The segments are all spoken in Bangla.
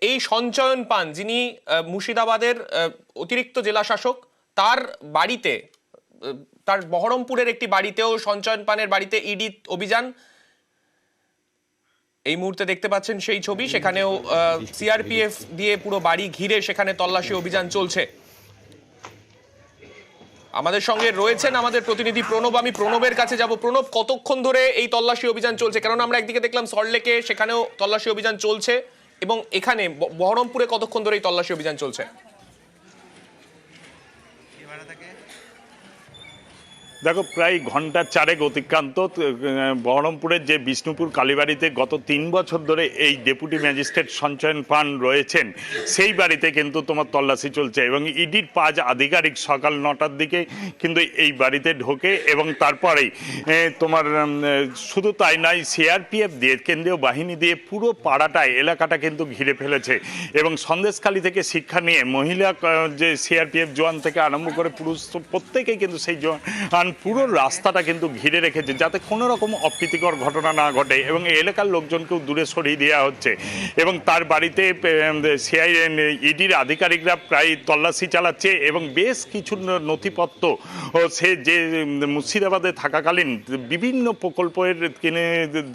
এই সঞ্চয়ন পান যিনি মুর্শিদাবাদের অতিরিক্ত জেলা শাসক, তার বাড়িতে, তার বহরমপুরের একটি বাড়িতেও সঞ্চয়ন পানের বাড়িতে ইডি অভিযান। এই মুহূর্তে দেখতে পাচ্ছেন সেই ছবি, সেখানেও সিআরপিএফ দিয়ে পুরো বাড়ি ঘিরে সেখানে তল্লাশি অভিযান চলছে। আমাদের সঙ্গে রয়েছেন আমাদের প্রতিনিধি প্রণব। আমি প্রণবের কাছে যাব। প্রণব, কতক্ষণ ধরে এই তল্লাশি অভিযান চলছে? কারণ আমরা একদিকে দেখলাম সল্টলেকে, সেখানেও তল্লাশি অভিযান চলছে, এবং এখানে বহরমপুরে কতক্ষণ ধরে এই তল্লাশি অভিযান চলছে? দেখো, প্রায় ঘন্টা চারেক অতিক্রান্ত। বহরমপুরের যে বিষ্ণুপুর কালীবাড়িতে গত 3 বছর ধরে এই ডেপুটি ম্যাজিস্ট্রেট সঞ্চয়ন পান রয়েছেন, সেই বাড়িতে কিন্তু তোমার তল্লাশি চলছে, এবং ইডির 5 আধিকারিক সকাল 9টার দিকে কিন্তু এই বাড়িতে ঢোকে, এবং তারপরেই তোমার শুধু তাই নয়, সিআরপিএফ দিয়ে, কেন্দ্রীয় বাহিনী দিয়ে পুরো পাড়াটায়, এলাকাটা কিন্তু ঘিরে ফেলেছে। এবং সন্দেশখালী থেকে শিক্ষা নিয়ে মহিলা যে সিআরপিএফ জওয়ান থেকে আরম্ভ করে পুরুষ প্রত্যেকেই কিন্তু সেই জওয়ান পুরো রাস্তাটা কিন্তু ঘিরে রেখেছে, যাতে কোনো রকম অপ্রীতিকর ঘটনা না ঘটে, এবং এই এলাকার লোকজনকেও দূরে সরিয়ে দেওয়া হচ্ছে। এবং তার বাড়িতে ইডির আধিকারিকরা প্রায় তল্লাশি চালাচ্ছে, এবং বেশ কিছু নথিপত্র সে যে মুর্শিদাবাদে থাকাকালীন বিভিন্ন প্রকল্পের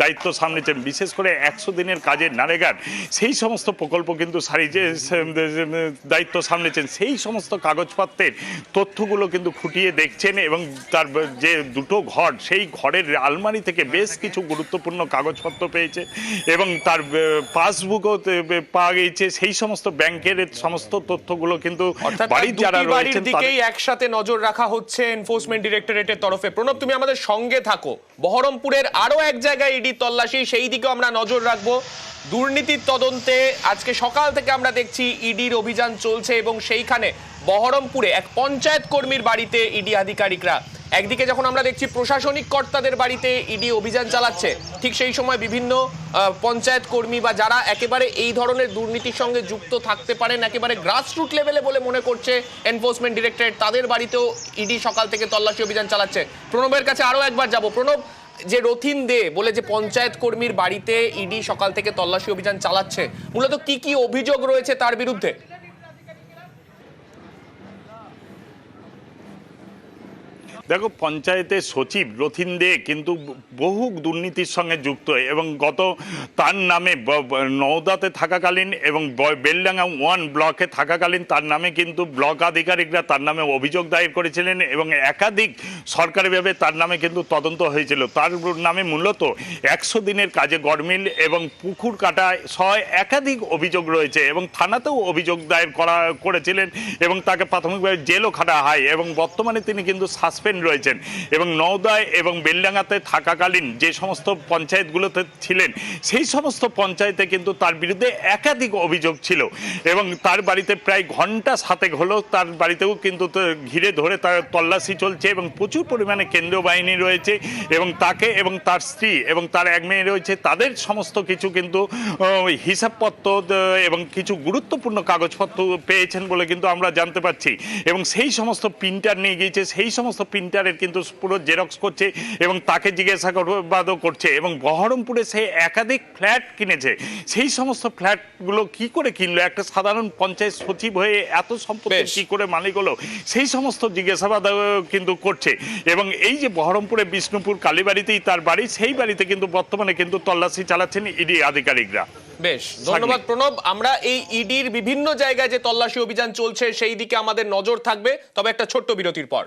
দায়িত্ব সামলেছেন, বিশেষ করে 100 দিনের কাজের নারেগার, সেই সমস্ত প্রকল্প কিন্তু সারিয়ে দায়িত্ব সামলেছেন। সেই সমস্ত কাগজপত্রের তথ্যগুলো কিন্তু খুঁটিয়ে দেখছেন, এবং তার যে দুটো ঘর, সেই ঘরের আলমারি থেকে বেশ কিছু গুরুত্বপূর্ণ কাগজপত্র পেয়েছে, এবং তার পাসবুকও পাওয়া গিয়েছে। সেই সমস্ত ব্যাংকের সমস্ত তথ্যগুলো কিন্তু বাড়ির যারা রয়েছেন দিকেই একসাথে নজর রাখা হচ্ছে এনফোর্সমেন্ট ডিরেক্টরেটের তরফে। প্রণব, তুমি আমাদের সঙ্গে থাকো। বহরমপুরের আরো এক জায়গায় ইডি তল্লাশি, সেই দিকেও আমরা নজর রাখবো। দুর্নীতির তদন্তে আজকে সকাল থেকে আমরা দেখছি ইডির অভিযান চলছে, এবং সেইখানে বহরমপুরে এক পঞ্চায়েত কর্মীর বাড়িতে ইডি আধিকারিকরা, একদিকে যখন আমরা দেখছি প্রশাসনিক কর্তাদের বাড়িতে ইডি অভিযান চালাচ্ছে, ঠিক সেই সময় বিভিন্ন পঞ্চায়েত কর্মী বা যারা একেবারে এই ধরনের দুর্নীতির সঙ্গে যুক্ত থাকতে পারেন, একেবারে গ্রাসরুট লেভেলে বলে মনে করছে এনফোর্সমেন্ট ডিরেক্টরেট, তাদের বাড়িতেও ইডি সকাল থেকে তল্লাশি অভিযান চালাচ্ছে। প্রণবের কাছে আরো একবার যাব। প্রণব, যে রথিন দে বলে যে পঞ্চায়েত কর্মীর বাড়িতে ইডি সকাল থেকে তল্লাশি অভিযান চালাচ্ছে, মূলত কি কি অভিযোগ রয়েছে তার বিরুদ্ধে? দেখো, পঞ্চায়েতের সচিব রথিন দে কিন্তু বহু দুর্নীতির সঙ্গে যুক্ত, এবং গত তার নামে নওদাতে থাকাকালীন এবং বেলডাঙ্গা 1 ব্লকে থাকাকালীন তার নামে কিন্তু ব্লক আধিকারিকরা তার নামে অভিযোগ দায়ের করেছিলেন, এবং একাধিক সরকারিভাবে তার নামে কিন্তু তদন্ত হয়েছিল। তার নামে মূলত 100 দিনের কাজে গড়মিল এবং পুকুর কাটা সহ একাধিক অভিযোগ রয়েছে, এবং থানাতেও অভিযোগ দায়ের করেছিলেন, এবং তাকে প্রাথমিকভাবে জেলও খাটা হয়, এবং বর্তমানে তিনি কিন্তু সাসপেন্ড রয়েছেন। এবং নওদায় এবং বেলডাঙ্গাতে থাকাকালীন যে সমস্ত পঞ্চায়েতগুলোতে ছিলেন, সেই সমস্ত পঞ্চায়েতে কিন্তু তার বিরুদ্ধে একাধিক অভিযোগ ছিল, এবং তার বাড়িতে প্রায় ঘন্টা 7 হলো তার বাড়িতেও কিন্তু ঘিরে ধরে তার তল্লাশি চলছে, এবং প্রচুর পরিমাণে কেন্দ্রীয় বাহিনী রয়েছে, এবং তাকে এবং তার স্ত্রী এবং তার এক মেয়ে রয়েছে, তাদের সমস্ত কিছু কিন্তু হিসাবপত্র এবং কিছু গুরুত্বপূর্ণ কাগজপত্র পেয়েছেন বলে কিন্তু আমরা জানতে পারছি, এবং সেই সমস্ত প্রিন্টার নিয়ে গিয়েছে, সেই সমস্ত প্রিন্টারের কিন্তু পুরো জেরক্স করছে, এবং তাকে জিজ্ঞাসাবাদও করছে। এবং বহরমপুরে সে একাধিক ফ্ল্যাট কিনেছে, সেই সমস্ত ফ্ল্যাটগুলো কি করে কিনলো, একটা সাধারণ পঞ্চায়েত সচিব হয়ে এত সম্পত্তি কি করে মালিক হলো, সেই সমস্ত জিজ্ঞাসাবাদ কিন্তু করছে। এবং এই যে বহরমপুরে বিষ্ণুপুর কালীবাড়িতেই তার বাড়ি, সেই বাড়িতে কিন্তু বর্তমানে কিন্তু তল্লাশি চালাচ্ছেন ইডি আধিকারিকরা। বেশ, ধন্যবাদ প্রণব। আমরা এই ইডির বিভিন্ন জায়গায় যে তল্লাশি অভিযান চলছে সেই দিকে আমাদের নজর থাকবে, তবে একটা ছোট্ট বিরতির পর।